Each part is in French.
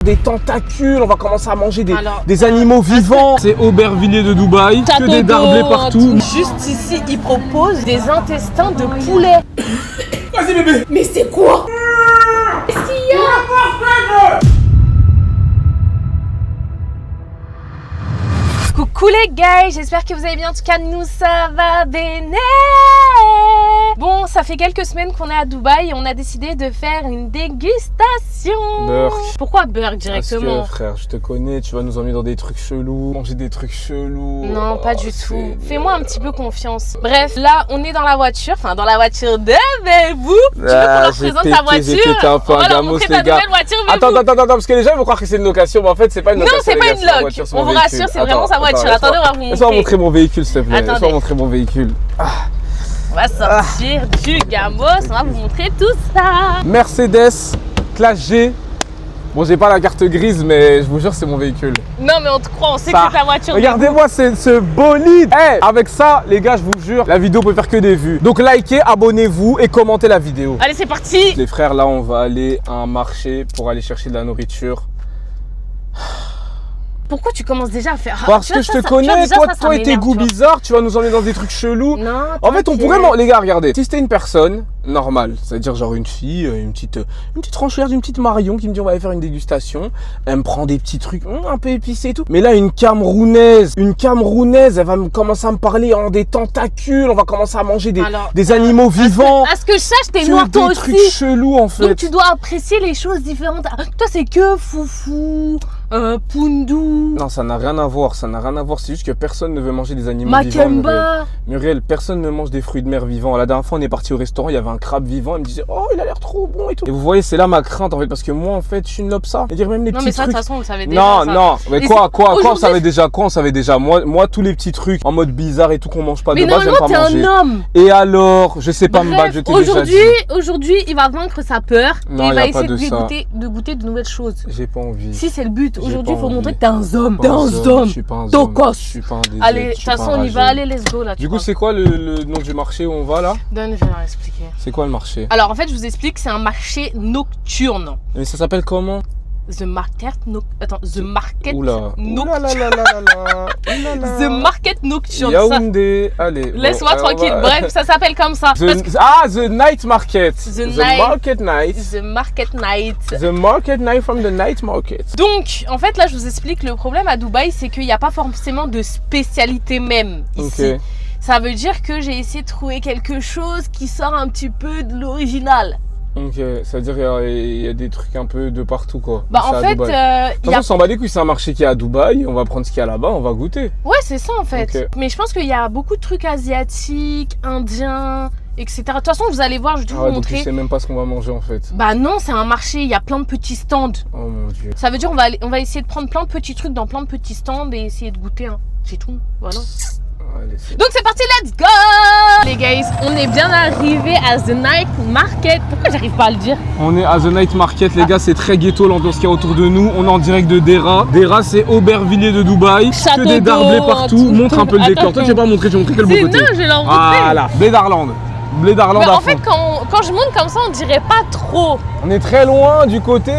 Des tentacules, on va commencer à manger des animaux vivants. C'est Aubervilliers de Dubaï, que des darblés partout. Juste ici, ils proposent des intestins de poulet. Vas-y bébé. Mais c'est quoi? Qu'est-ce qu'il y a? Coucou les gars, j'espère que vous allez bien. En tout cas, nous ça va bene. Bon, ça fait quelques semaines qu'on est à Dubaï et on a décidé de faire une dégustation. Burk. Pourquoi Burk directement? Parce que frère, je te connais, tu vas nous emmener dans des trucs chelous, manger des trucs chelous. Non, pas du tout. Fais-moi un petit peu confiance. Bref, là, on est dans la voiture, enfin dans la voiture de Bébou. Tu veux qu'on leur présente ta voiture? Un peu on va leur montrer ta nouvelle voiture, Bébou. Attends, parce que les gens vont croire que c'est une location, mais en fait, c'est pas une location. Non, c'est pas une loc. On vous rassure, c'est vraiment sa voiture. Attendez, on va vous montrer. Laisse-moi montrer mon véhicule, s'il te plaît. Laisse-moi montrer mon véhicule. On va sortir du gamos, on va vous montrer tout ça. Mercedes, classe G. Bon, j'ai pas la carte grise, mais je vous jure, c'est mon véhicule. Non, mais on te croit, on sait que c'est ta voiture. Regardez-moi ce bolide. Hey, avec ça, les gars, je vous jure, la vidéo peut faire que des vues. Donc, likez, abonnez-vous et commentez la vidéo. Allez, c'est parti. Les frères, là, on va aller à un marché pour aller chercher de la nourriture. Pourquoi tu commences déjà à faire... Parce que je te connais, toi et tes goûts bizarres, tu vas nous emmener dans des trucs chelous. Non, en fait, on pourrait... Les gars, regardez, si c'était une personne normale, c'est-à-dire genre une fille, une petite tranchouille, une petite Marion qui me dit on va aller faire une dégustation, elle me prend des petits trucs un peu épicés et tout. Mais là, une Camerounaise, elle va commencer à me parler en des tentacules, on va commencer à manger des animaux vivants. À ce que je sache, t'es noir toi aussi. Des trucs chelous en fait. Donc tu dois apprécier les choses différentes. Toi, c'est que foufou, Poundou. Non, ça n'a rien à voir, c'est juste que personne ne veut manger des animaux vivants. Muriel, personne ne mange des fruits de mer vivants. La dernière fois, on est parti au restaurant, il y avait un crabe vivant, elle me disait oh, il a l'air trop bon et tout. Et vous voyez, c'est là ma crainte en fait, parce que moi en fait, je suis une lopsa. Et dire même les petits trucs. Non, mais ça, de toute façon, on le savait déjà. Non, mais quoi, on savait déjà. Moi, tous les petits trucs en mode bizarre et tout qu'on mange pas de base, j'aime pas manger. Mais un homme. Et alors, je sais pas me battre, je t'ai déjà dit. Aujourd'hui, il va vaincre sa peur. Non, et il va essayer de goûter de nouvelles choses. J'ai pas envie. Si c'est le but, aujourd'hui, il faut montrer que t'es un homme. Je suis pas un homme. Je suis pas un désir. Allez, de toute façon, on y va. Allez, let's go là. Du coup, c'est quoi le nom du marché où on va là? Donne, je vais leur expliquer. C'est quoi le marché? Alors en fait, je vous explique, c'est un marché nocturne. Mais ça s'appelle comment? The Market Oula. The Market Nocturne. Yaoundé, allez. Laisse-moi tranquille. Bref, ça s'appelle comme ça. The Night Market. The Market Night. The Market Night. The Market Night from the Night Market. Donc, en fait, là, je vous explique, le problème à Dubaï, c'est qu'il n'y a pas forcément de spécialité même ici. Okay. Ça veut dire que j'ai essayé de trouver quelque chose qui sort un petit peu de l'original. Ok, ça veut dire qu'il y a des trucs un peu de partout quoi. Bah en fait, de toute façon, on s'en bat les couilles, c'est un marché qui est à Dubaï, on va prendre ce qu'il y a là-bas, on va goûter. Ouais, c'est ça en fait. Okay. Mais je pense qu'il y a beaucoup de trucs asiatiques, indiens, etc. De toute façon, vous allez voir, je vais vous montrer. Donc tu sais même pas ce qu'on va manger en fait. Bah non, c'est un marché, il y a plein de petits stands. Oh mon dieu. Ça veut dire on va essayer de prendre plein de petits trucs dans plein de petits stands et essayer de goûter. Hein. C'est tout, voilà. Allez, donc c'est parti, let's go. Les guys, on est bien arrivé à The Night Market. Pourquoi j'arrive pas à le dire? On est à The Night Market, les gars, c'est très ghetto l'ambiance qu'il y a autour de nous. On est en direct de Dera. Dera, c'est Aubervilliers de Dubaï. Château que des darblés partout. Montre un peu le décor. Toi, tu n'as pas montré, tu as montré que le beau côté. Non, je vais leur montrer. Voilà, Blé d'Arland. En fait, quand je monte comme ça, on dirait pas trop. On est très loin du côté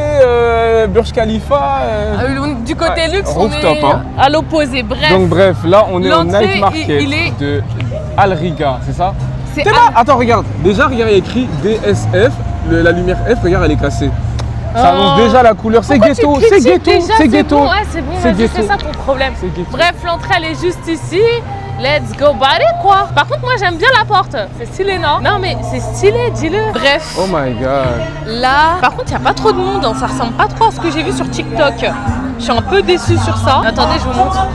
Burj Khalifa. Du côté luxe, rooftop, on est à l'opposé. Bref. Donc bref, là, on est au Night Market de Al Riga, c'est ça? C'est Attends, regarde. Déjà, regarde, il y a écrit DSF. La lumière F, regarde, elle est cassée. Ça annonce déjà la couleur. C'est ghetto, c'est ghetto. Bon, ouais, c'est bon, c'est ça ton problème. Bref, l'entrée, elle est juste ici. Let's go body quoi. Par contre moi j'aime bien la porte. C'est stylé non? Non mais c'est stylé, dis-le. Bref. Oh my god. Là, par contre il n'y a pas trop de monde. Ça ressemble pas trop à ce que j'ai vu sur TikTok. Je suis un peu déçue sur ça. Attendez, je vous montre.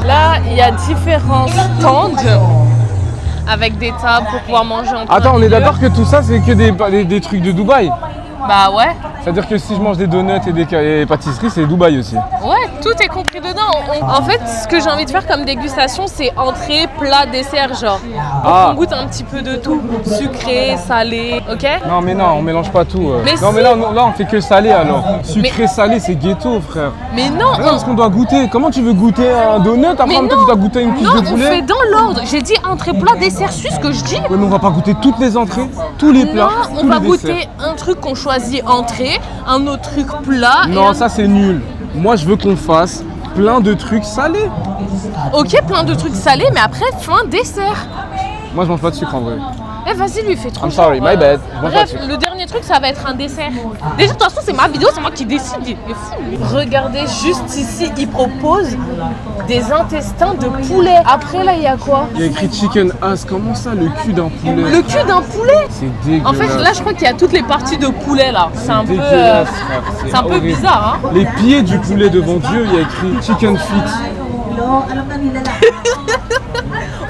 Là, il y a différents stands avec des tables pour pouvoir manger en plein Attends, on est milieu. d'accord que tout ça c'est que des trucs de Dubaï? Bah ouais. C'est-à-dire que si je mange des donuts et des pâtisseries, c'est Dubaï aussi. Ouais, tout est compris dedans. En fait, ce que j'ai envie de faire comme dégustation, c'est entrée, plat, dessert, genre. On goûte un petit peu de tout. Sucré, salé, ok? Non, mais non, on mélange pas tout. Mais non, mais là, on fait que salé alors. Sucré, salé, c'est ghetto, frère. Mais non, parce qu'on doit goûter. Comment tu veux goûter un donut? Après, en même temps, tu dois goûter une cuisse de poulet. Non, on fait dans l'ordre. J'ai dit entrée, plat, dessert, c'est ce que je dis. Ouais, mais on va pas goûter toutes les entrées, tous les plats. Non, on va goûter un truc qu'on choisit choisis entrée, un autre truc plat. Non, ça c'est nul. Moi, je veux qu'on fasse plein de trucs salés. Ok, plein de trucs salés, mais après, fin dessert. Moi, je mange pas de sucre en vrai. Eh, vas-y, lui fait trop. I'm sorry, my bad. Je mange pas de Bref, sucre. le dernier truc, ça va être un dessert. Déjà, de toute façon, c'est ma vidéo, c'est moi qui décide. Il est fou, lui. Regardez, juste ici, il propose des intestins de poulet. Après, là, il y a quoi? Il y a écrit chicken ass. Comment ça, le cul d'un poulet? Le cul d'un poulet. C'est dégueulasse. En fait, là, je crois qu'il y a toutes les parties de poulet, là. C'est un peu, dégueulasse, frère. c'est un peu horrible. bizarre, hein. Les pieds du poulet devant Dieu, il y a écrit chicken feet.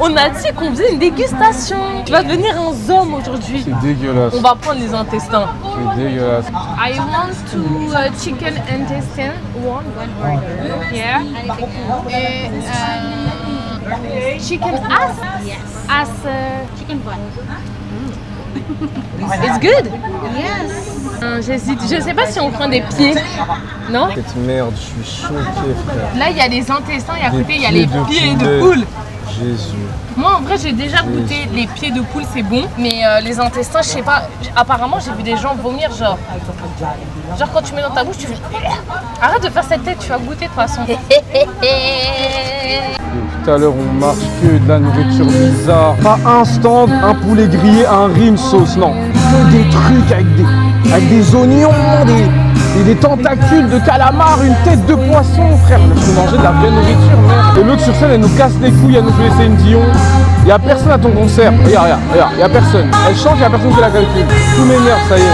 On a dit qu'on faisait une dégustation. Tu vas devenir un zombie aujourd'hui. C'est dégueulasse. On va prendre les intestins. C'est dégueulasse. I want to chicken intestine, one burger. Yeah. Et chicken ass. Yes. Ass. Chicken butt. It's good. Yes. J'hésite. Je sais pas si on prend des pieds. Non. Cette merde, je suis choqué, frère. Là, il y a les intestins et à Des côté, il y a les pieds de poulet. poule. Jésus. Moi, en vrai, j'ai déjà goûté les pieds de poule, c'est bon. Mais les intestins, je sais pas. Apparemment, j'ai vu des gens vomir, genre quand tu mets dans ta bouche, tu fais. Arrête de faire cette tête, tu vas goûter de toute façon. Tout à l'heure, on marche que de la nourriture bizarre. Pas un stand, un poulet grillé, un riz, une sauce, non. Que des trucs avec des oignons, des tentacules de calamar, une tête de poisson, frère. Je peux manger de la vraie nourriture, merde. Et l'autre sur scène, elle nous casse les couilles, elle nous fait laisser une Dion. Il y a personne à ton concert. Regarde, il y a personne. Elle chante, il y a personne qui la calcule. Tout m'énerve, ça y est.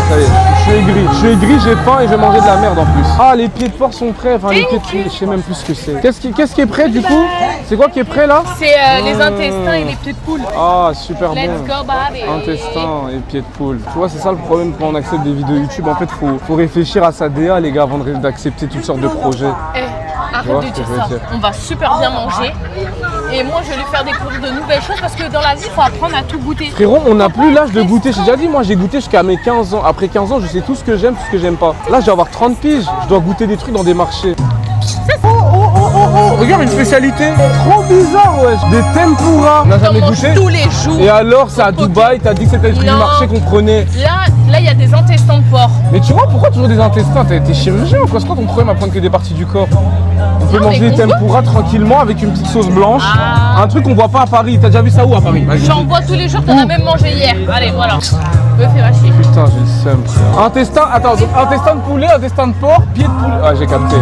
Je suis aigri, j'ai faim et je vais manger de la merde en plus. Ah, les pieds de porc sont prêts. Enfin, les pieds de poulet, je sais même plus ce que c'est. Qu'est-ce qui est prêt du coup? C'est quoi qui est prêt là? C'est les intestins et les pieds de poule. Ah, super Let's bon. go, baby. Intestin et pieds de poule. Tu vois, c'est ça le problème quand on accepte des vidéos YouTube. En fait, faut réfléchir à sa DA, les gars, avant d'accepter toutes sortes de projets. Eh, Tu vois arrête ce de que dire je veux ça. dire. On va super bien manger. Et moi, je vais lui faire découvrir de nouvelles choses parce que dans la vie, il faut apprendre à tout goûter. Frérot, on n'a plus l'âge de goûter. J'ai déjà dit, moi j'ai goûté jusqu'à mes 15 ans. Après 15 ans, je sais tout ce que j'aime, tout ce que j'aime pas. Là, je dois avoir 30 piges. Je dois goûter des trucs dans des marchés. Oh, regarde une spécialité trop bizarre, wesh. Des tempura. On n'a jamais J'en mange goûté. tous les jours. Et alors, c'est à Dubaï, t'as dit que c'était le truc du Non. marché qu'on prenait. Là, il y a des intestins de porc. Mais tu vois, pourquoi toujours des intestins? T'as été chirurgien ou quoi? C'est quoi ton problème à prendre que des parties du corps? On peut Non, manger mais des qu'on tempura tranquillement avec une petite sauce blanche. Ah. Un truc qu'on voit pas à Paris. T'as déjà vu ça où à Paris? Vas-y. J'en vois tous les jours, t'en as même mangé hier. Allez, voilà. Me fais vacher. Putain, j'ai le seum. Intestin, attends, donc intestin de poulet, intestin de porc, pied de poulet. Ah, j'ai capté.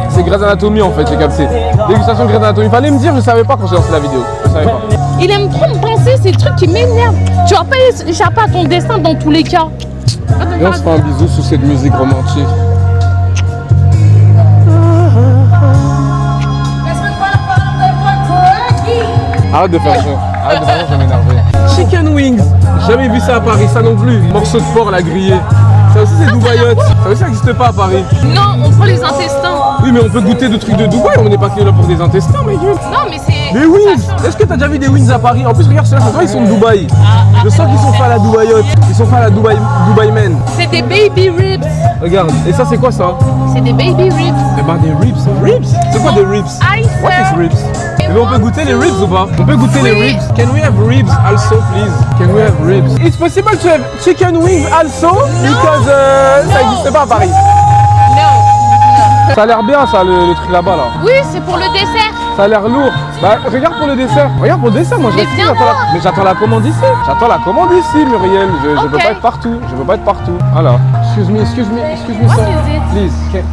C'est Grey's Anatomy en fait, j'ai capté. Dégustation de Grey's Anatomy. Fallait me dire, je savais pas quand j'ai lancé la vidéo. Je savais pas. Il aime trop me penser, c'est le truc qui m'énerve. Tu vas pas échapper à ton destin dans tous les cas. Et on se fait un bisou sous cette musique romantique. Arrête de faire ça. Arrête de faire ça, je vais m'énerver. Chicken wings. Jamais vu ça à Paris, ça non plus. Morceau de porc la grillé. Ça aussi c'est Dubaïote. Ça aussi ça n'existe pas à Paris. Non, on prend les intestins. Oui mais on peut goûter de trucs de Dubaï, on n'est pas que là pour des intestins mais gueule. Non, mais c'est. Les wings. Est-ce que t'as déjà vu des wings à Paris? En plus regarde ceux-là, ça se voit, ils sont de Dubaï. Je sens qu'ils sont faits à la Dubaïote. Ils sont faits à la Dubaï Men. C'est des baby ribs. Regarde. Et ça c'est quoi ça? C'est des baby ribs. Eh ben des ribs. Ribs? C'est quoi des ribs? I What is swear. ribs? Eh ben, on peut goûter les ribs ou pas? On peut goûter les Oui. ribs. Can we have ribs also, please? Can we have ribs? It's possible to have chicken wings also? Because ça n'existe pas à Paris. Non. Ça a l'air bien ça, le truc là-bas là. Oui, c'est pour le dessert. Ça a l'air lourd. Bah regarde pour le dessert. Regarde pour le dessert, moi Mais j'attends viens voir. Mais j'attends la commande ici. J'attends la commande ici, Muriel. Je peux Ok. pas être partout. Je peux pas être partout. Voilà. Excuse me, sir. What is it? Please, can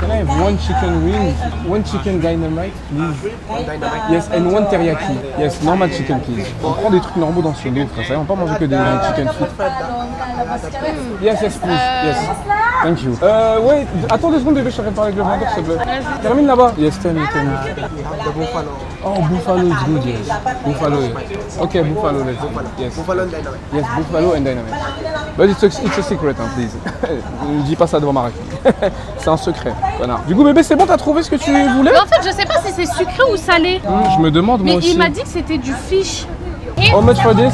I have one chicken wing, one chicken dynamite, please? One dynamite. Yes, and one teriyaki. Yes, normal chicken, please. On prend des trucs normaux dans ce dos, frère. Ça, on va pas manger que des chicken feet. Yes, please. Yes. Thank you. Wait, attends 2 secondes, bébé, je suis en train de parler avec le vendeur, s'il te plaît. Termine là-bas. Yes, tell me. Oh, buffalo is good, yes. Buffalo, yes. Okay, buffalo, let's go. Yes. Buffalo and dynamite. Yes, buffalo and dynamite. But it's a secret, hein, please. Ne dis pas ça devant Marek. C'est un secret, connard. Du coup, bébé, c'est bon, t'as trouvé ce que tu voulais? Mais en fait, je sais pas si c'est sucré ou salé. Je me demande, moi Mais aussi. il m'a dit que c'était du fish. How much for this?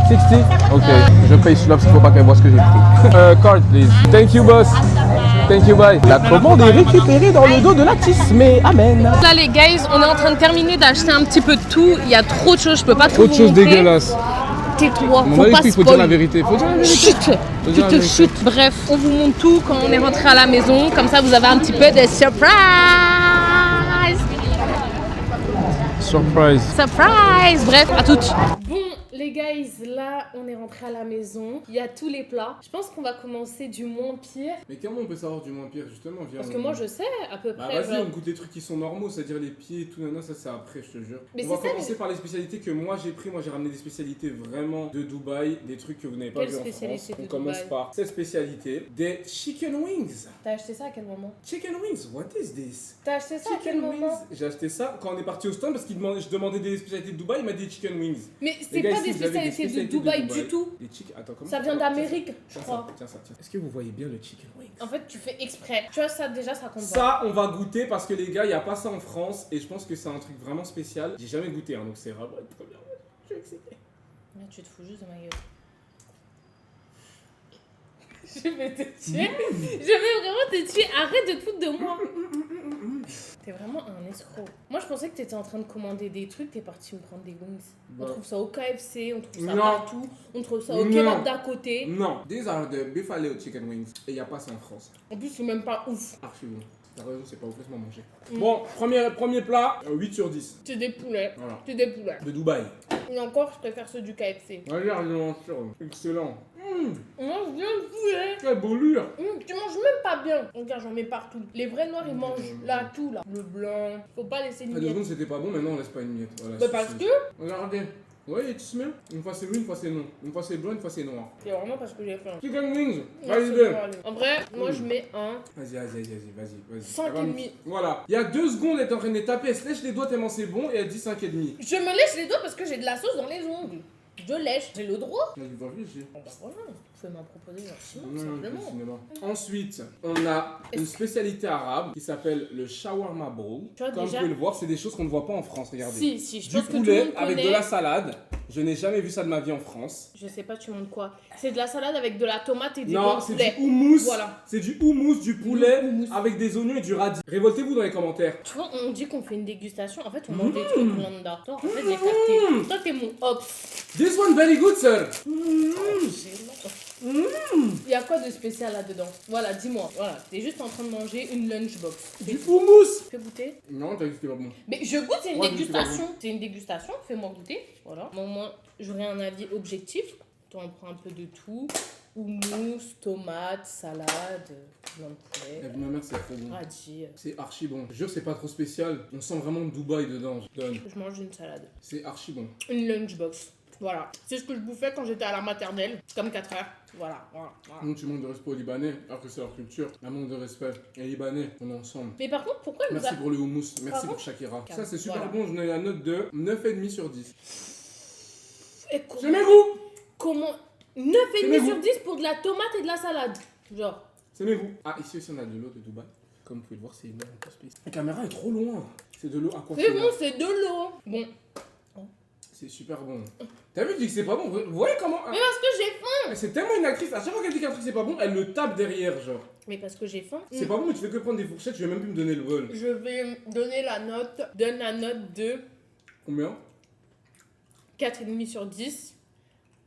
60? Ok, je paye celui-là parce qu'il faut pas qu'elle voit ce que j'ai pris. Card, please. Thank you, boss. Thank you, bye. La commande est récupérée dans le dos de Latis, mais amen. Là, les guys, on est en train de terminer d'acheter un petit peu de tout. Il y a trop de choses, je peux pas tout Autre vous chose montrer. dégueulasse. tais-toi, Mon faut avis, pas il faut dire la spoil. vérité. Faut dire la vérité. Chut, Faut tu dire la te vérité. chutes. Bref, on vous montre tout quand on est rentré à la maison. Comme ça, vous avez un petit peu de surprise. Surprise. Surprise. Bref, à toutes. Bon, les guys, là, on est rentré à la maison. Il y a tous les plats. Je pense qu'on va commencer du moins pire. Mais comment on peut savoir du moins pire, justement? Viens, Parce que moi, je sais à peu Bah près. vas-y, genre- on goûte les trucs qui sont normaux, c'est-à-dire les pieds et tout, non, ça c'est après, je te jure. Mais on va c'est ça, commencer par les spécialités que moi j'ai pris. Moi j'ai ramené des spécialités vraiment de Dubaï, des trucs que vous n'avez pas Quelle vu en spécialité France. de On commence Dubaï par cette spécialité, des chicken wings. T'as acheté ça à quel moment? Chicken wings, what is this? T'as acheté ça à quel Chicken moment? wings. J'ai acheté ça quand on est parti au stand parce je demandais des spécialités de Dubaï, il m'a dit chicken wings. Mais Les c'est gars, pas ici, des vous avez spécialités de Dubaï du tout. Attends, comment Ça vient d'Amérique, je Tiens crois. ça, tiens ça, tiens. Est-ce que vous voyez bien le chicken wings? En fait, tu fais exprès. Tu vois, ça déjà, ça compte pas. Ça, on va goûter parce que les gars, il n'y a pas ça en France et je pense que c'est un truc vraiment spécial. J'ai jamais goûté, hein, donc c'est vraiment une première fois. Je suis excité. Là, tu te fous juste de ma gueule. Je vais te tuer. Je vais vraiment te tuer. Arrête de te foutre de moi. T'es vraiment un escroc. Moi, je pensais que t'étais en train de commander des trucs. T'es parti me prendre des wings. On Bah. trouve ça au KFC, on trouve ça Non. partout. On trouve ça au Non. kebab d'à côté. Non, these are the buffalo chicken wings et il n'y a pas ça en France. En plus, c'est même pas ouf. Archi bon. T'as raison, c'est pas ouf, laisse-moi manger. Mm. Bon, premier plat, 8 sur 10. C'est des poulets. Voilà. C'est des poulets. De Dubaï. Et encore, je préfère ceux du KFC. Regarde, excellent. On mange bien le poulet. Quelle boulure. Tu manges même pas bien. Regarde, j'en mets partout. Les vrais noirs, ils mangent là, tout là. Le blanc. Faut pas laisser une À 2 miette. secondes, c'était pas bon, maintenant on laisse pas une miette. Voilà, Bah c'est- parce c'est- que Regardez. Ouais, tu smell. Une fois c'est oui, une fois c'est non. Une fois c'est blanc, une fois c'est noir. c'est vraiment parce que j'ai faim. Chicken wings, Ouais, vas-y, c'est bien. bon, allez. En vrai, moi je mets un. Vas-y. 5,5. Voilà. Il y a 2 secondes, elle est en train de les taper, elle se lèche les doigts tellement c'est bon et elle dit 5,5. Je me lèche les doigts parce que j'ai de la sauce dans les ongles. Je lèche, j'ai le droit. Vas-y, vas-y, j'ai. Bon bah voilà, vous pouvez m'en proposer gentiment, Non, simplement. le cinéma. Ensuite, on a une spécialité arabe qui s'appelle le shawarma bowl. Tu vois, Comme déjà- vous pouvez le voir, c'est des choses qu'on ne voit pas en France, regardez. Si, je Du pense que tout le poulet monde avec connaît. de la salade. Je n'ai jamais vu ça de ma vie en France. Je sais pas, tu montres quoi. C'est de la salade avec de la tomate et des Non, bons c'est poulet. du houmous. Voilà. C'est du houmous, du poulet Houmous. avec des oignons et du radis. Révoltez-vous dans les commentaires. Tu vois, on dit qu'on fait une dégustation. En fait, on mange des trucs lambda. Toi, en fait, j'ai capté. Toi, t'es mon ops. This one very good, sir. Il y a quoi de spécial là-dedans? Voilà, dis-moi. Voilà, t'es juste en train de manger une lunchbox. Du houmous. Fais goûter. Non, t'as dit que c'était pas bon. Mais je goûte, c'est une Ouais, je sais dégustation. C'est une dégustation, fais-moi goûter. Voilà. Bon, moi, j'aurai un avis objectif. Toi, on prend un peu de tout. Houmous, tomates, salade, blanc de poulet, La vie de ma mère, c'est trop bon. radis. C'est archi bon. Je jure, c'est pas trop spécial. On sent vraiment Dubaï dedans. Je donne. Je mange une salade. C'est archi bon. Une lunchbox. Voilà. C'est ce que je bouffais quand j'étais à la maternelle. Comme 4 heures. Voilà. Non, tu manques de respect aux Libanais, alors que c'est leur culture. Un manque de respect. Les Libanais, on est ensemble. Mais par contre, pourquoi il nous Merci a... pour le houmous, merci Par pour contre- Shakira. Calme. Ça, c'est super Voilà. bon. Je donne la note de 9,5 sur 10. Et C'est mes goûts. comment... C'est mes 9,5 goûts. sur 10 pour de la tomate et de la salade. Genre. C'est mes goûts. Ah, ici aussi, on a de l'eau de Dubaï. Comme vous pouvez le voir, c'est énorme. La caméra est trop loin. C'est de l'eau à quoi C'est bon, c'est de l'eau. Bon. C'est super bon. T'as vu, je dis que c'est pas bon. Vous voyez comment. Mais parce que j'ai faim. C'est tellement une actrice. À chaque fois qu'elle dit qu'un truc c'est pas bon, elle le tape derrière, genre. Mais parce que j'ai faim. C'est pas bon, mais tu fais que prendre des fourchettes, tu vais même plus me donner le vol. Je vais donner la note. Donne la note de Combien 4,5 sur 10.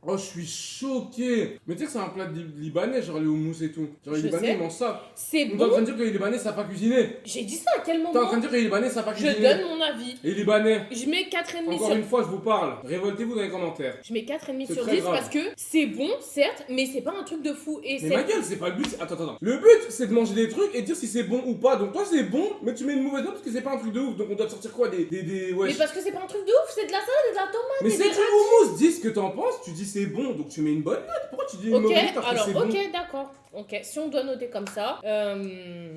Oh, je suis choqué. Mais tu sais que c'est un plat libanais, genre les houmous et tout. Genre les Je Libanais, sais. ils mangent ça. C'est On est en train bon. de dire que les Libanais savent pas cuisiner. J'ai dit ça à quel T'es en train moment? de dire que les Libanais savent pas Je cuisiner. donne mon avis. Les Libanais. Je mets 4,5 Encore sur une fois, je vous parle. Révoltez-vous dans les commentaires. Je mets 4,5 C'est sur très 10 grave. parce que c'est bon, certes, mais c'est pas un truc de fou. Et Mais c'est. ma gueule, c'est pas le but. Attends. Le but, c'est de manger des trucs et de dire si c'est bon ou pas. Donc toi, c'est bon, mais tu mets une mauvaise note parce que c'est pas un truc de ouf. Donc on doit te sortir quoi des Mais wesh. parce que c'est pas un truc de ouf, c'est de la salade et de la tomate. Mais et c'est des du houmous. Dis ce que t'en penses. Tu dis c'est bon, donc tu mets une bonne note. Pourquoi tu dis une Ok, mauvaise note après alors, c'est bon? ok, d'accord. Ok, si on doit noter comme ça,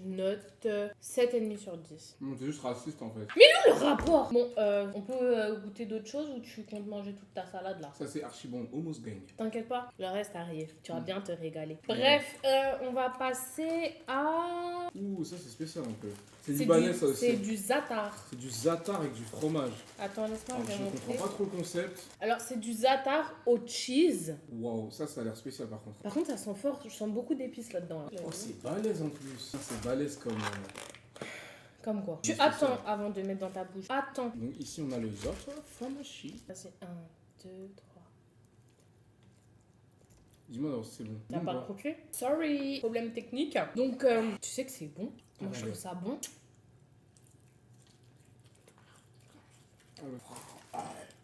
note 7,5 sur 10. Non, t'es juste raciste en fait. Le rapport. Bon, on peut goûter d'autres choses ou tu comptes manger toute ta salade là? Ça, c'est archi bon. Houmous gagne. T'inquiète pas, le reste arrive. Tu vas bien te régaler. Bref, on va passer à. Ouh, ça, c'est spécial un peu. C'est C'est libanais, du, ça aussi. c'est du za'atar. C'est du za'atar avec du fromage. Attends, laisse-moi Alors, le je comprends montrer. pas trop le concept. Alors, c'est du za'atar au cheese. Waouh, ça a l'air spécial par contre. Par contre, ça sent fort. Je sens beaucoup d'épices là-dedant. Là. Oh, c'est balèze en plus. Ça, c'est balèze comme. Comme quoi? Tu C'est attends ça. avant de mettre dans ta bouche. Attends. Donc, ici, on a le za'atar famashi. Ça, c'est 1, 2, 3. Dis-moi alors si c'est bon. T'as Bon, pas bah. croqué? Sorry, problème technique. Donc, tu sais que c'est bon. Moi, je trouve ça bon.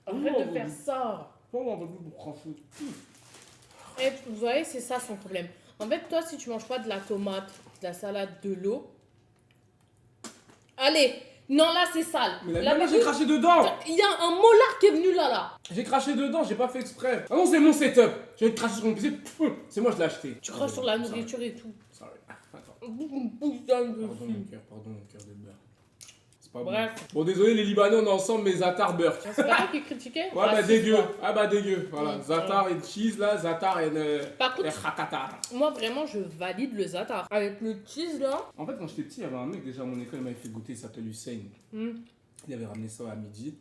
Arrête de faire ça. Et vous voyez, c'est ça son problème. En fait, toi, si tu manges pas de la tomate, de la salade, de l'eau. Allez, non, là, c'est sale. Mais Là, là, j'ai craché dedans. il y a un molar qui est venu là. J'ai craché dedans, j'ai pas fait exprès. Ah non, c'est mon setup. J'ai craché sur mon PC. C'est moi, je l'ai acheté. Tu craches sur la nourriture et tout. Sorry. Attends. Pardon, Pardon mon cœur de beurre. C'est pas Bref. bon. Bon, désolé les Libanais, on est ensemble, mais Zatar burk. C'est pas toi qui critiquais? Ouais, bah dégueu. Ah bah dégueu. Voilà. Mm. Zatar et cheese là, Zatar et Par contre, hakata. moi, vraiment, je valide le zatar. Avec le cheese là. En fait, quand j'étais petit, il y avait un mec déjà à mon école, il m'avait fait goûter, il s'appelle Hussein. Il avait ramené ça à midi.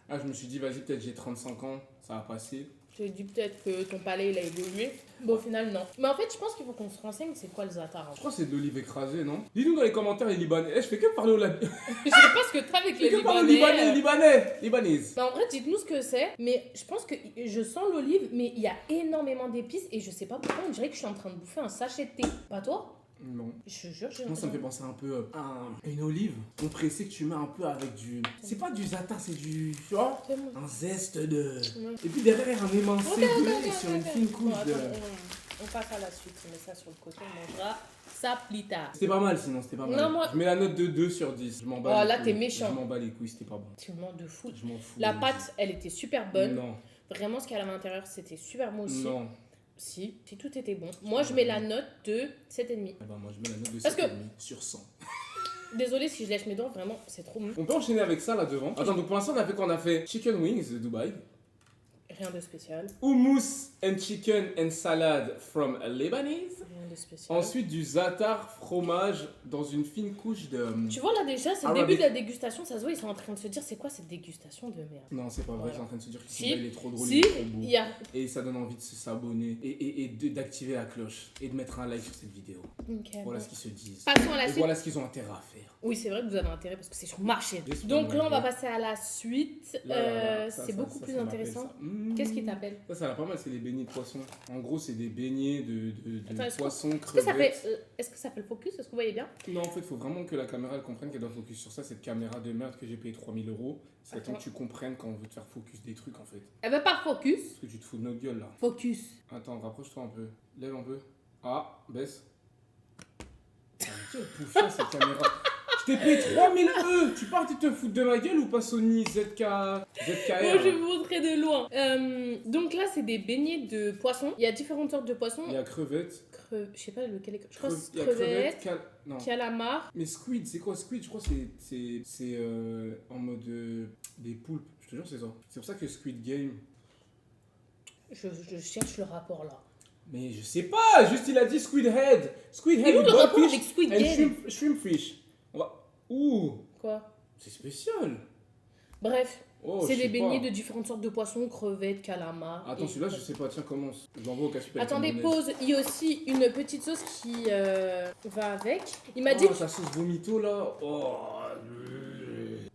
Là, je me suis dit, vas-y, peut-être j'ai 35 ans, ça va passer. Je dis peut-être que ton palais il a évolué. Bon, au final, non. Mais en fait, je pense qu'il faut qu'on se renseigne c'est quoi le zatar. Je crois que c'est de l'olive écrasée, non? Dis-nous dans les commentaires les Libanais. Eh, je fais que parler aux Je sais pas ce que t'as avec Je les fais que parler aux Libanais. Libanaises. Bah, en vrai, dites-nous ce que c'est. Mais je pense que je sens l'olive, mais il y a énormément d'épices et je sais pas pourquoi. On dirait que je suis en train de bouffer un sachet de thé. Pas toi? Non. Je te jure, j'ai Moi, ça me fait penser un peu à une olive compressée que tu mets un peu avec du. C'est pas du zatar, c'est du. Tu vois? Un zeste de. Ouais. Et puis derrière, un émincé Ok, sur une ok. fine couche Bon, de. attends, on passe à la suite. On met ça sur le côté, on mangera ça plus tard. C'était pas mal sinon, c'était pas mal. Non, moi- Je mets la note de 2 sur 10. Je m'en bats. Oh, les là, couilles. t'es méchant. Je m'en bats les couilles, c'était pas bon. Tu mens de fou. Je m'en fous. La pâte, elle était super bonne. Non. Vraiment, ce qu'il y a à l'intérieur, c'était super bon aussi. Non. Si tout était bon. Moi, je mets la note de 7,5. Eh ben, moi, je mets la note de Parce que- 7,5 sur 100. Désolée si je lèche mes doigts, vraiment, c'est trop bon. On peut enchaîner avec ça là devant. Attends, donc pour l'instant, on a fait quoi? On a fait chicken wings de Dubaï, Rien de spécial. hummus and chicken and salad from Lebanese. Rien de spécial. Ensuite, du zatar fromage dans une fine couche de. Tu vois là déjà, c'est le Arabic. début de la dégustation, ça se voit, ils sont en train de se dire c'est quoi cette dégustation de merde. Non, c'est pas vrai, Voilà. je suis en train de se dire que Si. celui-là il est trop drôle, Si, il est trop beau. il y a. Et ça donne envie de se s'abonner et d'activer la cloche et de mettre un like sur cette vidéo. Ok, Voilà bon. ce qu'ils se disent. Passons à la Et suite. voilà ce qu'ils ont intérêt à faire. Oui, c'est vrai que vous avez intérêt parce que c'est sur ma chaîne. Yes, Donc mon là, on va gars. passer à la suite. Là, C'est beaucoup plus ça m'appelle intéressant. ça. Mmh. Qu'est-ce qui t'appelle? Ça a l'air pas mal, c'est des beignets de poisson. En gros, c'est des beignets de Attends, est-ce que- poisson, Est-ce que ça crevettes. fait, est-ce que ça fait le focus? Est-ce que vous voyez bien? Non, en fait, il faut vraiment que la caméra elle comprenne qu'elle doit focus sur ça. Cette caméra de merde que j'ai payé 3000 €. C'est le temps Attends. que tu comprennes quand on veut te faire focus des trucs en fait. Elle veut pas focus. Parce que tu te fous de notre gueule là. Focus. Attends, rapproche-toi un peu. Lève un peu. Ah, baisse. Ah, quelle pouffa cette caméra. Je t'ai payé 3000 €. Tu pars, tu te fous de ma gueule ou pas Sony ZKR? Bon, je vais vous montrer de loin. Donc là, c'est des beignets de poisson. Il y a différentes sortes de poissons. Il y a crevettes. Je sais pas lequel est. Je crois que Il c'est y a crevettes, Non. calamar. Mais squid, c'est quoi squid? Je crois que c'est en mode des poulpes. Je te jure, c'est ça. C'est pour ça que Squid Game. Je cherche le rapport là. Mais je sais pas, juste il a dit Squid Head. Squid Et Head, où le rapport boiled avec fish Squid and Game? shrimp fish. On va... Ouh, Quoi? c'est spécial. Bref, Oh, c'est je des sais beignets pas. de différentes sortes de poissons, crevettes, calamar. Attends, et- celui-là, je sais pas. Tiens, commence. Je l'envoie au casse-pipe. Attendez, pause. Il y a aussi une petite sauce qui va avec. Il m'a dit Oh, que sa sauce vomito là. Oh,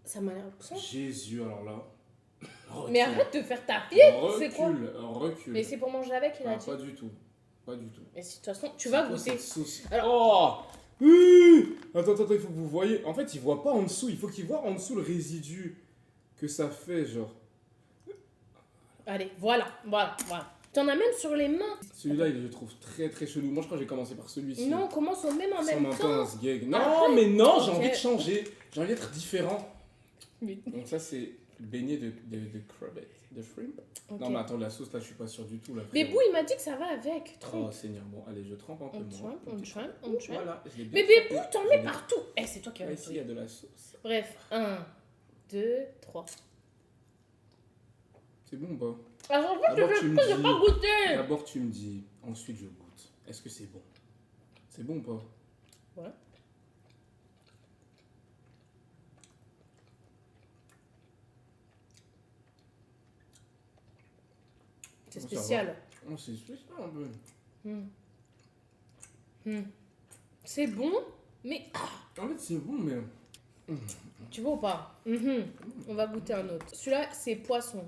ça m'a l'air bon. Jésus, alors là. Recule. Mais arrête de faire ta pied. C'est quoi? Recule. Mais c'est pour manger avec, il a Ah, dit. pas du tout. Pas du tout. Mais si, de toute façon, tu vas C'est quoi goûter. cette sauce. Alors- Oh attends, il faut que vous voyez. En fait, il voit pas en dessous. Il faut qu'il voit en dessous le résidu que ça fait, genre. Allez, voilà. T'en as même sur les mains. Celui-là, je le trouve très très chelou. Moi, je crois que j'ai commencé par celui-ci. Non, on commence au même en Sans même m'en temps. pince, gag. Non, Arrête. mais non, j'ai Ok. envie de changer. J'ai envie d'être différent. Mais- Donc, ça, c'est beignet de crevettes, de shrimp. Ok. Non, mais attends, la sauce là, je suis pas sûr du tout. Là, Mais frérot. Bou, il m'a dit que ça va avec. Oh Trompe. Seigneur, bon, allez, je trempe un peu. On moins. trempe, on trempe, on Ouh, trempe. Voilà, je l'ai bien Bébé trempé. Bou, t'en Je mets l'ai- partout. Eh, c'est toi qui as Là, ici, il y a de la sauce. Bref, 1, 2, 3. C'est bon ou pas? Alors, en fait, D'abord, je tu me fais pas, j'ai dis- pas goûté. D'abord, tu me dis, ensuite, je goûte. Est-ce que c'est bon? C'est bon ou pas? Ouais. C'est Oh, ça va. spécial. Oh, c'est spécial un peu. C'est bon, mais En fait, c'est bon, mais. tu vois ou pas? On va goûter un autre. Celui-là, c'est poisson.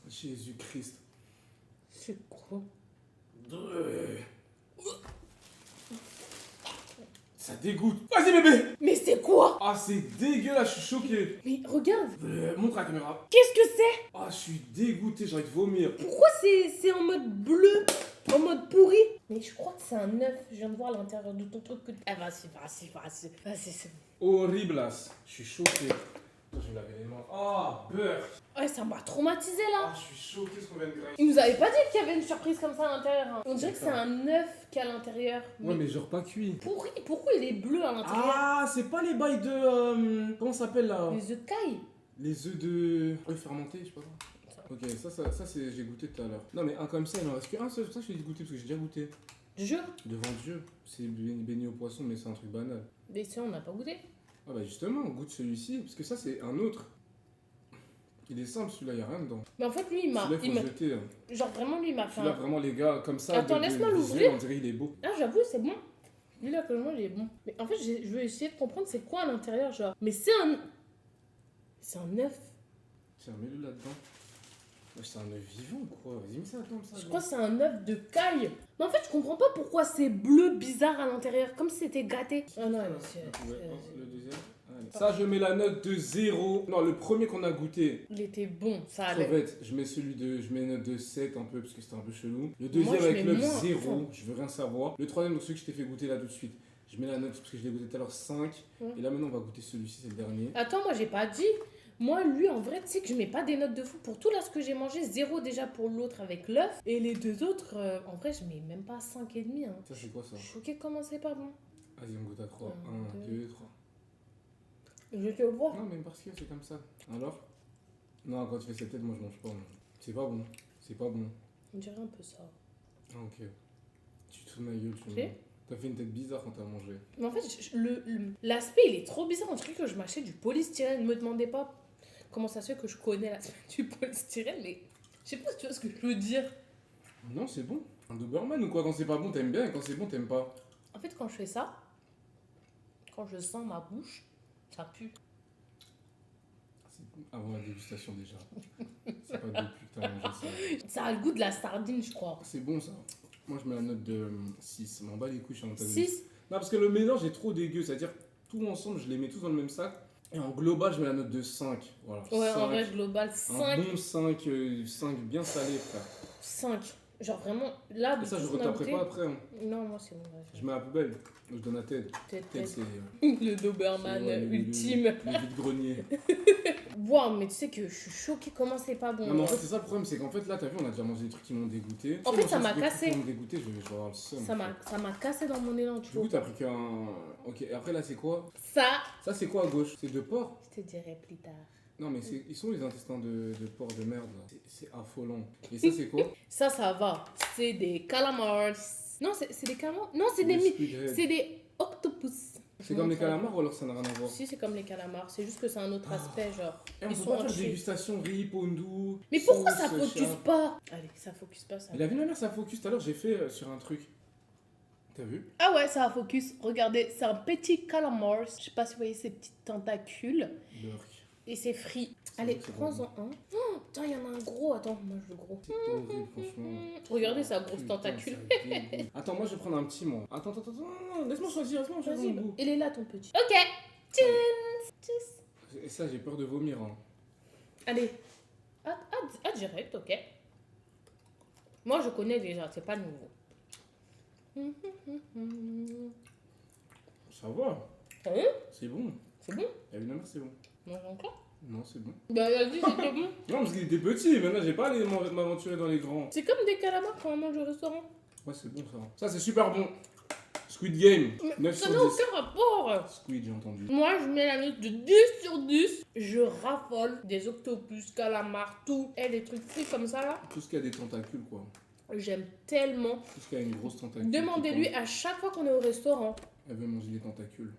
Jésus-Christ. C'est quoi? Ça dégoûte. Vas-y bébé. Mais c'est quoi? Ah c'est dégueulasse, je suis choqué. Mais regarde. Montre la caméra. Qu'est-ce que c'est? Ah je suis dégoûté, j'ai envie de vomir. Pourquoi c'est en mode bleu? En mode pourri? Mais je crois que c'est un œuf. Je viens de voir l'intérieur de ton truc. Ah vas-y, c'est bon. Horriblas. Je suis choqué. Attends, je vais laver les mains. Ah, beurre. Ouais, ça m'a traumatisé là. Ah, je suis choqué ce qu'on vient de grailler. Il nous avait pas dit qu'il y avait une surprise comme ça à l'intérieur. Hein. On dirait que c'est un œuf qu'il y a à l'intérieur. Ouais, mais genre pas cuit. Pourquoi il est bleu à l'intérieur? Ah, c'est pas les bails de. Comment ça s'appelle là? Les œufs de caille. Les œufs de. œufs fermentés, je sais pas quoi. Ok, ça c'est, j'ai goûté tout à l'heure. Non, mais un comme ça, il en reste qu'un seul. C'est pour ça que je l'ai goûté, parce que j'ai déjà goûté. Jure. Devant Dieu. C'est béni au poisson, mais c'est un truc banal. Mais ça, on n'a pas goûté. Ah, bah justement, on goûte celui-ci, parce que ça c'est un autre. Il est simple, celui-là, il a rien dedans. Mais en fait, lui, il m'a. Celui-là, il faut jeter. Hein. Genre, vraiment, lui, il m'a fait. Celui-là, vraiment, les gars, comme ça. Attends, laisse-moi l'ouvrir. On dirait il est beau. Ah, j'avoue, c'est bon. Lui, là, que moi, il est bon. Mais en fait, je veux essayer de comprendre c'est quoi à l'intérieur, genre. Mais c'est un. C'est un œuf. Tiens, mets-le là-dedans. Ouais, c'est un œuf vivant ou quoi? Vas-y, mets ça là-dedans. Je crois que c'est un œuf de caille. Mais en fait, je comprends pas pourquoi c'est bleu bizarre à l'intérieur, comme si c'était gâté. Ah non, le deuxième. Allez. Ça, je mets la note de 0. Non, le premier qu'on a goûté. il était bon, ça allait. Crevette, je mets une note de 7 un peu parce que c'était un peu chelou. Le deuxième Moi, je avec mets l'œuf moins. 0, je veux rien savoir. Le troisième, donc celui que je t'ai fait goûter là tout de suite. Je mets la note parce que je l'ai goûté tout à l'heure 5. Ouais. Et là maintenant on va goûter celui-ci, c'est le dernier. Attends, moi j'ai pas dit. Moi, lui, en vrai, tu sais que je mets pas des notes de fou. Pour tout là ce que j'ai mangé, 0 déjà pour l'autre avec l'œuf. Et les deux autres, en vrai, je mets même pas 5,5. Hein. Ça c'est quoi ça? Je suis choquée comment c'est pas bon. Vas-y, on goûte à 3. 1, 2, 3. Je te vois. Non, même parce que c'est comme ça. Alors? Non, quand tu fais cette tête, moi je mange pas. Moi. C'est pas bon. C'est pas bon. On dirait un peu ça. Ah, ok. Tu te fous de ma gueule, tu Ok. vois. T'as fait une tête bizarre quand t'as mangé. Mais en fait, l'aspect il est trop bizarre. On dirait que je m'achète du polystyrène. Ne me demandez pas comment ça se fait que je connais l'aspect du polystyrène, mais je sais pas si tu vois ce que je veux dire. Non, c'est bon. Un Doberman ou quoi? Quand c'est pas bon, t'aimes bien, et quand c'est bon, t'aimes pas. En fait, quand je fais ça, quand je sens ma bouche, ça pue. C'est avant la dégustation déjà. C'est pas depuis que t'as mangé ça. Ça a le goût de la sardine, je crois. C'est bon ça. Moi je mets la note de 6. Je m'en bats les couilles, je suis en train de 6. Non, parce que le mélange est trop dégueu. C'est-à-dire, tout ensemble, je les mets tous dans le même sac. Et en global, je mets la note de 5. Voilà. Ouais, 5. en vrai, global, Un 5. bon 5, 5 bien salé, frère. 5. Genre vraiment, là, Et ça, de je tout ce qu'on a retaperai goûté- pas après. Hein. Non, moi, c'est bon. ouais. Je mets à la poubelle. Je donne à Ted. Ted, c'est Le Doberman ultime. le vide-grenier. Wow, mais tu sais que je suis choquée comment c'est pas bon. Non, mais en fait, c'est ça le problème. C'est qu'en fait, là, t'as vu, on a déjà mangé des trucs qui m'ont dégoûté. En Si fait, on ça mange m'a des trucs cassé. qui m'ont dégoûté, je vais avoir le seum. Ça m'a cassé dans mon élan, tu Du vois. coup, t'as pris qu'un. Ok, et après, là, c'est quoi? Ça, Ça, c'est quoi à gauche? C'est de porc? je te dirai plus tard. Non, mais ils sont où les intestins de porc de merde là? C'est affolant. Et ça, c'est quoi? Ça va. C'est des calamars. Non, c'est des calamars. Non, c'est Des des, squid head. c'est des octopus. C'est comme les calamars ou alors ça n'a rien à voir? Si, c'est comme les calamars. C'est juste que c'est un autre aspect, genre. Et on Ils peut sont pas faire entiers. dégustation riz, pondu. Mais pourquoi sauce, ça focus chat. pas? Allez, ça focus pas, ça. Il a vu ma mère, ça focus tout à l'heure, j'ai fait sur un truc. T'as vu? Ah ouais, ça a focus. Regardez, c'est un petit calamar. Je sais pas si vous voyez ces petits tentacules. Burk. Et c'est frit. C'est Allez, bon, c'est prends-en un. Oh, putain, il y en a un gros. Attends, moi je veux le gros. C'est horrible, franchement. Regardez sa grosse Putain, tentacule. ça dégoûte. Attends, moi je vais prendre un petit, moi. Attends, non, laisse-moi choisir le Vas-y, goût. il est là ton petit. Ok. Tchins. Et ça, j'ai peur de vomir. Hein. Allez. Direct, ok. Moi je connais déjà, c'est pas nouveau. Ça va, Hein? c'est bon. C'est bon? Il a vu ma mère, c'est bon. Mange encore? Non, c'est bon. Bah, elle a dit c'était bon. Non, parce qu'il était petit, maintenant j'ai pas allé m'aventurer dans les grands. C'est comme des calamars quand on mange au restaurant. Ouais, c'est bon ça. Ça, c'est super bon. Squid Game, Mais 9 ça sur n'a 10. aucun rapport. Squid, j'ai entendu. Moi, je mets la note de 10 sur 10. Je raffole des octopus, calamars, tout. Et les trucs frits comme ça, là, Tout ce qui a des tentacules, quoi. j'aime tellement. Tout ce qui a une grosse tentacule. Demandez-lui à chaque fois qu'on est au restaurant. Elle veut manger les tentacules.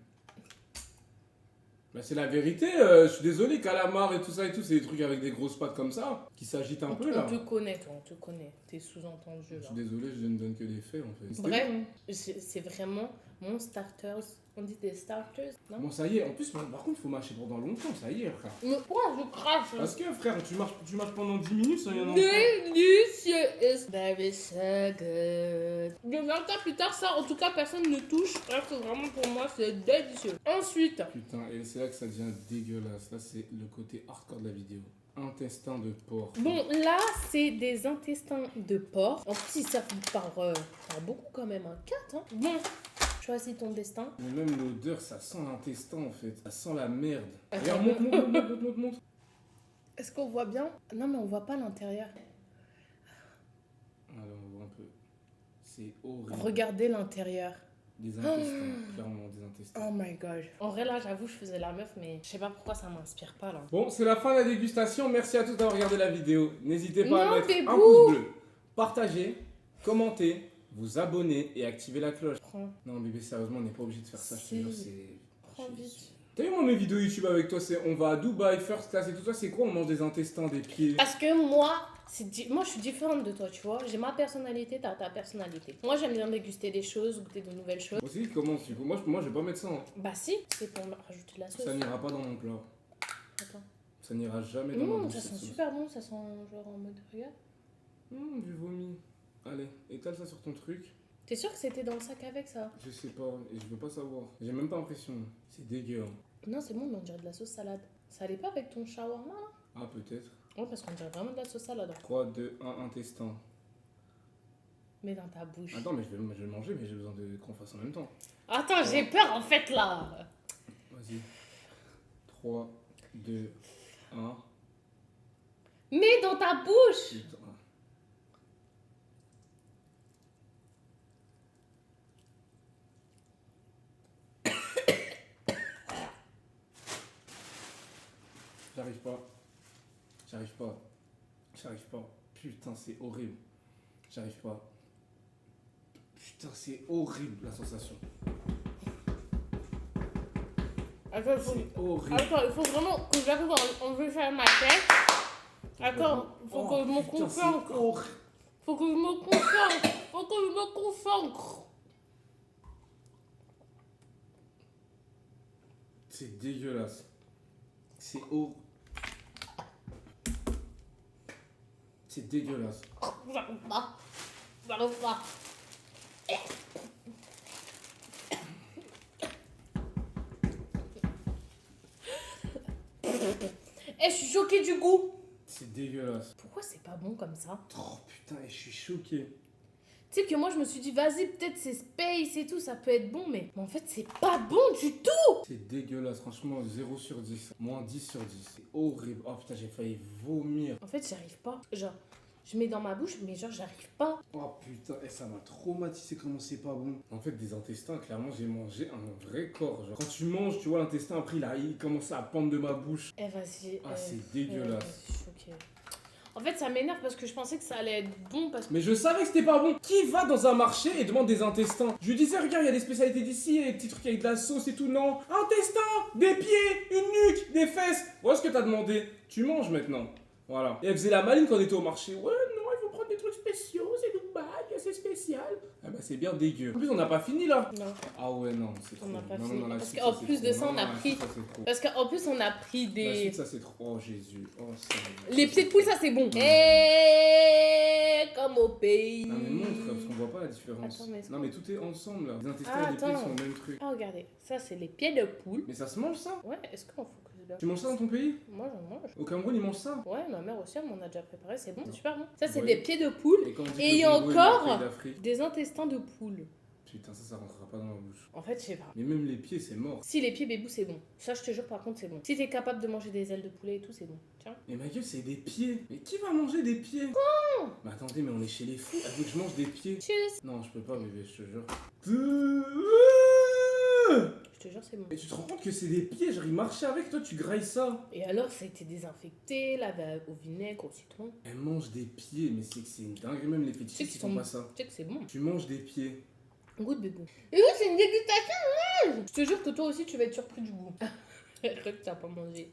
Bah c'est la vérité, je suis désolé, calamar et tout ça, c'est des trucs avec des grosses pattes comme ça, qui s'agitent un peu là. On te connaît, toi, on te connaît. T'es sous-entendu Je là. suis désolé, je ne donne que des faits en fait. C'était Bref, bon. c'est vraiment mon starters. On dit des starters, non? Bon ça y est, en plus par contre faut marcher pendant longtemps, ça y est frère. Mais pourquoi je crache? Parce que frère, tu marches pendant 10 minutes sans rien en Delicious is very so good. De 20 ans plus tard, ça, en tout cas, personne ne touche. Alors que vraiment, pour moi, c'est délicieux. Ensuite, Putain, et c'est là que ça devient dégueulasse. Là, c'est le côté hardcore de la vidéo. Intestin de porc. bon, là, c'est des intestins de porc. En plus, ils servent par beaucoup quand même, un 4. Hein. Bon, choisis ton destin. Mais même l'odeur, ça sent l'intestin en fait. Ça sent la merde. Attends. Regarde, monte. Est-ce qu'on voit bien? Non, mais on voit pas l'intérieur. Alors, on voit un peu. C'est horrible. Regardez l'intérieur. Des intestins, clairement des intestins. Oh my god. En vrai, là, j'avoue, je faisais la meuf, mais je sais pas pourquoi ça m'inspire pas, là. Bon, c'est la fin de la dégustation. Merci à tous d'avoir regardé la vidéo. N'hésitez pas Non, à mettre bébou. un pouce bleu, partager, commenter, vous abonner et activer la cloche. Prends, Non, bébé, sérieusement, on n'est pas obligé de faire ça. Je te Si. jure, c'est. prends vite. T'as vu moi mes vidéos YouTube avec toi, c'est on va à Dubaï, first class et tout ça, c'est quoi? On mange des intestins, des pieds. Parce que moi, moi, je suis différente de toi, tu vois. J'ai ma personnalité, t'as ta personnalité. Moi, j'aime bien déguster des choses, goûter de nouvelles choses. Moi aussi, comment du coup moi je vais pas mettre ça. Hein. Bah si, c'est pour rajouter de la sauce. Ça n'ira pas dans mon plat. Attends. Ça n'ira jamais dans ma bouche. Ça cette sent sauce. super bon, ça sent genre en mode regarde. Du vomi. Allez, étale ça sur ton truc. T'es sûr que c'était dans le sac avec ça? Je sais pas, et je veux pas savoir. J'ai même pas l'impression. C'est dégueu. Hein. Non, c'est bon, mais on dirait de la sauce salade. Ça allait pas avec ton shawarma là? Ah, peut-être. Ouais, parce qu'on dirait vraiment de la sauce salade. 3, 2, 1, intestin. Mais dans ta bouche. Attends, mais je vais le manger, mais j'ai besoin qu'on fasse en même temps. Attends, j'ai peur en fait là. Vas-y. 3, 2, 1. Mais dans ta bouche. Putain. J'arrive pas. Putain, c'est horrible. J'arrive pas. Putain, c'est horrible la sensation. Attends, C'est horrible. il faut vraiment que j'arrive à enlever ça de ma tête. Attends, faut que je me putain, c'est concentre. horrible. Faut que je me concentre. Faut que je me concentre. C'est dégueulasse. C'est horrible. C'est dégueulasse. J'arrive pas. J'arrive pas. Eh, je suis choquée du goût. C'est dégueulasse. Pourquoi c'est pas bon comme ça? Oh putain, et je suis choqué. Tu sais que moi je me suis dit vas-y peut-être c'est space et tout ça peut être bon mais en fait c'est pas bon du tout. C'est dégueulasse, franchement 0 sur 10. Moins 10 sur 10. C'est horrible. Oh putain, j'ai failli vomir. En fait j'arrive pas. Genre je mets dans ma bouche mais genre j'arrive pas. Oh putain, et ça m'a traumatisé comment c'est pas bon. En fait, des intestins, clairement, j'ai mangé un vrai corps. Genre, quand tu manges, tu vois, l'intestin, après, il commence à pendre de ma bouche. Eh vas-y. Ah, c'est dégueulasse. Je suis choquée. En fait ça m'énerve parce que je pensais que ça allait être bon parce que... Mais je savais que c'était pas bon. Qui va dans un marché et demande des intestins? Je lui disais, regarde, il y a des spécialités d'ici, il y a des petits trucs avec de la sauce et tout. Non, intestins, des pieds, une nuque, des fesses. Voilà ce que t'as demandé. Tu manges maintenant. Voilà. Et elle faisait la maline quand on était au marché. Ouais, non, il faut prendre des trucs spéciaux, c'est Dubaï, c'est spécial. Ah bah c'est bien dégueu. En plus, on n'a pas fini là. Non. Ah ouais, non, c'est trop. On n'a pas non, fini. non, la Parce suite, qu'en ça, c'est plus de trop. ça, Non, on non, a la pris... suite, ça, c'est trop. Parce qu'en plus on a pris La des... suite, ça c'est trop. Oh Jésus. Oh, Les pieds de poule ça c'est bon. Et comme au pays. Non mais montre, parce qu'on voit pas la différence. Attends, mais non mais tout est ensemble là. Les intestins Ah, et les pieds attends. sont le même truc. Ah regardez, ça c'est les pieds de poule. Mais ça se mange ça? Ouais, est-ce qu'on focus bien? Tu manges ça dans ton pays? Moi j'en mange. Au Cameroun ils mangent ça? Ouais, ma mère aussi elle m'en a déjà préparé, c'est bon, c'est super bon. Ça c'est Ouais. des pieds de poule Et quand on dit Et que il y a le Congo est encore l'Afrique d'Afrique. des intestins de poule. Putain, ça rentrera pas dans ma bouche. En fait, je sais pas. Mais même les pieds, c'est mort. Si les pieds bébou c'est bon. Ça je te jure par contre c'est bon. Si t'es capable de manger des ailes de poulet et tout, c'est bon. Tiens. Mais ma gueule, c'est des pieds. Mais qui va manger des pieds? Mais attendez, mais on est chez les fous. Elle veut que je mange des pieds. Tchuss. Non, je peux pas, bébé, je te jure. Je te jure c'est bon. Et tu te rends compte que c'est des pieds? Genre, ils marchaient avec toi, tu grailles ça. Et alors ça a été désinfecté, lavé au vinaigre, au citron. Elle mange des pieds, mais c'est que c'est une dinguerie. Même les Tu sais fétichistes, qu'ils ils font pas ça. Tu sais que c'est bon. Tu manges des pieds. Goûte bébou. Et oui, c'est une dégustation. Je te jure que toi aussi tu vas être surpris du goût. Arrête, t'as pas mangé.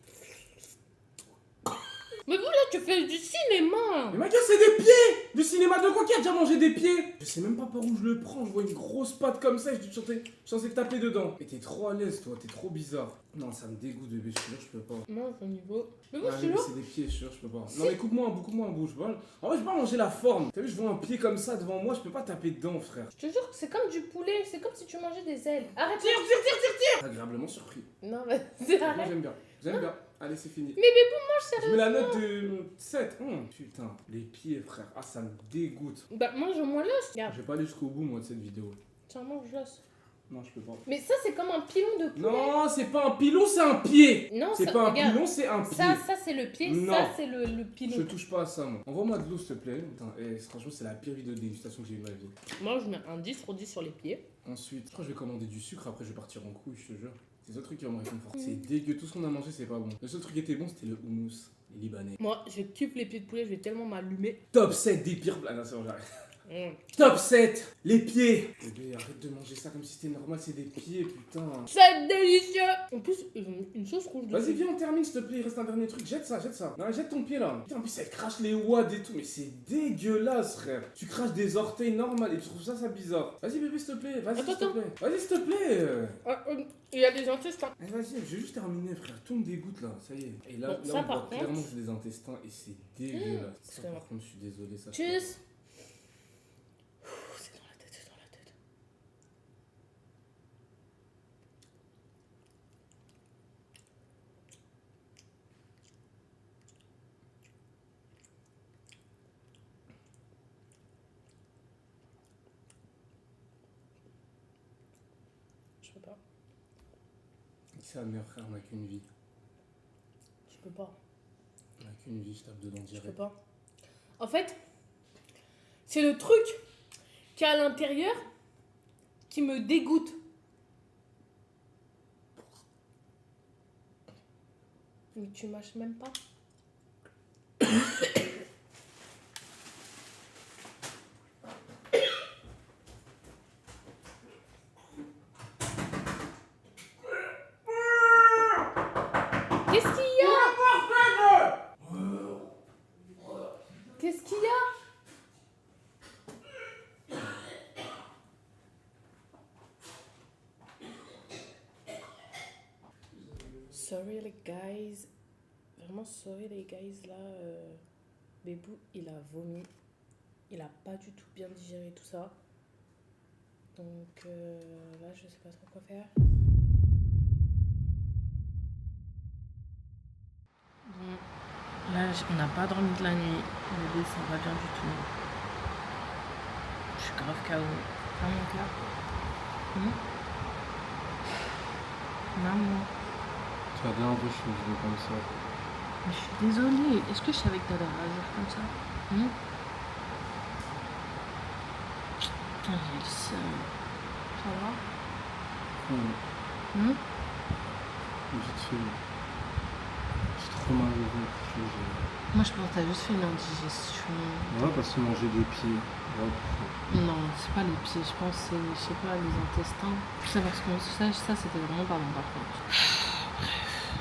Mais vous là, tu fais du cinéma. Mais ma gueule, c'est des pieds. Du cinéma de quoi qui a déjà mangé des pieds? Je sais même pas par où je le prends. Je vois une grosse patte comme ça et je suis censé taper dedans. Et t'es trop à l'aise, toi. T'es trop bizarre. Non, ça me dégoûte, bébé. Je suis sûr, je peux pas. Non, au niveau. Mais Ah, moi, je suis bébé, là. c'est des pieds, je suis sûr, je peux pas. Si. Non, mais coupe-moi un bout. Je peux pas... En vrai, je peux pas manger la forme. T'as vu, je vois un pied comme ça devant moi. Je peux pas taper dedans, frère. Je te jure que c'est comme du poulet. C'est comme si tu mangeais des ailes. Arrête. Agréablement surpris. Non, mais c'est Moi, arrête. j'aime bien. J'aime bien. Allez, c'est fini. Mais bébé, mange Je mets la sérieusement. note de 7. Putain, les pieds, frère. Ah, ça me dégoûte. Bah, mange-moi l'os. Regarde, Je vais pas aller jusqu'au bout, moi, de cette vidéo. tiens, mange l'os. Non, je peux pas. Mais ça, c'est comme un pilon de poulet. Non, c'est pas un pilon, c'est un pied. Non, C'est ça- pas un regarde. pilon, c'est un pied. Ça c'est le pied. Non. Ça, c'est le pilon. Je touche pas à ça, moi. Envoie-moi de l'eau, s'il te plaît. Putain, franchement, c'est la pire vidéo de dégustation que j'ai eu de ma vie. Moi, je mets un 10 sur 10 sur les pieds. Ensuite, je crois que je vais commander du sucre, après je vais partir en couille, je te jure. C'est le seul truc qui va me réconforter. C'est dégueu, tout ce qu'on a mangé, c'est pas bon. Le seul truc qui était bon, c'était le houmous, les libanais. Moi, je kiffe les pieds de poulet. Je vais tellement m'allumer. Top 7 des pires plats. Non, c'est bon, j'arrête. Mmh. Top 7 les pieds. Bébé, arrête de manger ça comme si c'était normal, c'est des pieds, putain. C'est délicieux. En plus, ils ont une sauce rouge dessus. Vas-y, viens, on termine, s'il te plaît. Il reste un dernier truc. Jette ça. Non, jette ton pied là. Putain, en plus, elle crache les wads et tout. Mais c'est dégueulasse, frère. Tu craches des orteils normales et tu trouves ça bizarre. Vas-y, bébé, s'il te plaît. Vas-y, s'il te Attends. plaît. Vas-y, s'il te plaît. Il y a des intestins. Vas-y, je vais juste terminer, frère. Tout me dégoûte là. Ça y est. Et là, Bon, là ça, on par voit contre- clairement que c'est des intestins et c'est dégueulasse. Ça, excuse-moi. par contre, je suis désolé. Ça, Tchuss. C'est dans la tête, c'est dans la tête. Je peux pas. C'est la mère, frère. On a qu'une vie. Je peux pas. On a qu'une vie, je tape dedans Je peux direct. pas. En fait, c'est le truc qui est à l'intérieur qui me dégoûte. Mais tu mâches même pas. Qu'est-ce qu'il y a? Qu'est-ce qu'il y a? Sorry les guys. Vraiment sorry les guys là. Bébou il a vomi. Il a pas du tout bien digéré tout ça. Donc là je sais pas trop quoi faire. Bon, là on n'a pas dormi de la nuit. Bébé ça va bien du tout. Je suis grave KO. Ah mon cœur. Maman. Tu as bien un peu changé comme ça. Mais je suis désolée. Est-ce que je savais que t'allais réagir comme ça? Putain, j'ai le seum. Ça va? Vite fait. J'ai trop mal au ventre. Moi, je pense que t'as juste fait une indigestion. Ouais, parce que manger des pieds. Ouais, Non, c'est pas les pieds. Je pense que c'est, je sais pas, les intestins. Ça, parce que ça c'était vraiment pas bon par contre.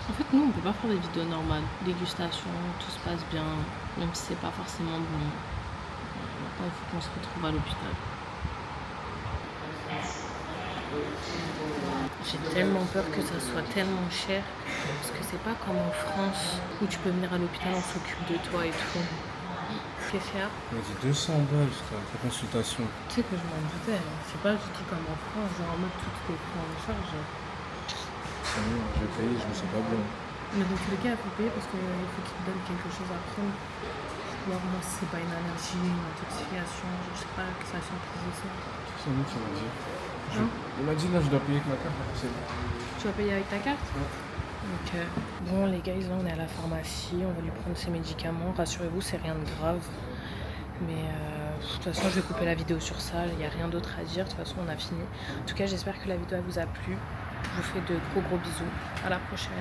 En fait, nous, on peut pas faire des vidéos normales. Dégustation, tout se passe bien, même si c'est pas forcément bon. Maintenant, il faut qu'on se retrouve à l'hôpital. J'ai tellement peur que ça soit tellement cher. Parce que c'est pas comme en France où tu peux venir à l'hôpital, on s'occupe de toi et tout. Qu'est-ce qu'il y a? On a dit 200 balles, frère, ta consultation. Tu sais que je m'en doutais, hein. C'est pas du tout comme en France, genre en mode tout est pris en charge. C'est bon, je vais payer, je me sens pas bien. Mais dans tous les cas, il faut payer parce qu'il faut qu'il te donne quelque chose à prendre. Voir moi si c'est pas une allergie, une intoxication, je sais pas, que ça a surprisé ça. C'est nous qui m'a dit. Hein? Il m'a dit là, je dois payer avec ma carte, après c'est bon. Tu vas payer avec ta carte? Ouais. Ok. Bon les gars, là on est à la pharmacie, on va lui prendre ses médicaments. Rassurez-vous, c'est rien de grave. Mais de toute façon, je vais couper la vidéo sur ça. Il n'y a rien d'autre à dire. De toute façon, on a fini. En tout cas, j'espère que la vidéo vous a plu. Je vous fais de gros bisous. À la prochaine.